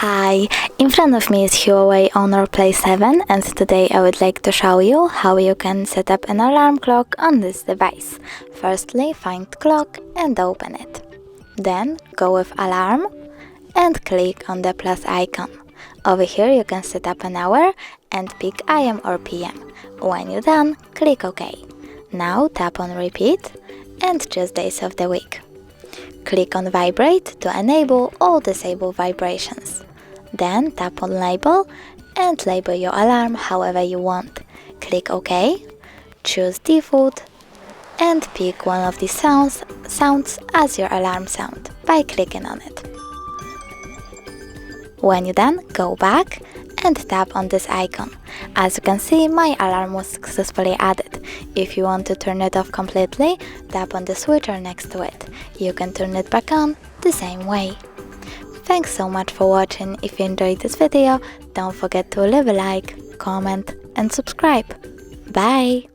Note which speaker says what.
Speaker 1: Hi, in front of me is HUAWEI Honor Play 7, and today I would like to show you how you can set up an alarm clock on this device. Firstly, find clock and open it. Then go with alarm and click on the plus icon. Over here you can set up an hour and pick AM or PM. When you're done, click OK. Now tap on repeat and choose days of the week. Click on vibrate to enable or disable vibrations. Then tap on label and label your alarm however you want. Click OK, choose default and pick one of these sounds as your alarm sound by clicking on it. When you're done, go back and tap on this icon. As you can see, my alarm was successfully added. If you want to turn it off completely, tap on the switcher next to it. You can turn it back on the same way. Thanks so much for watching. If you enjoyed this video, don't forget to leave a like, comment and subscribe. Bye!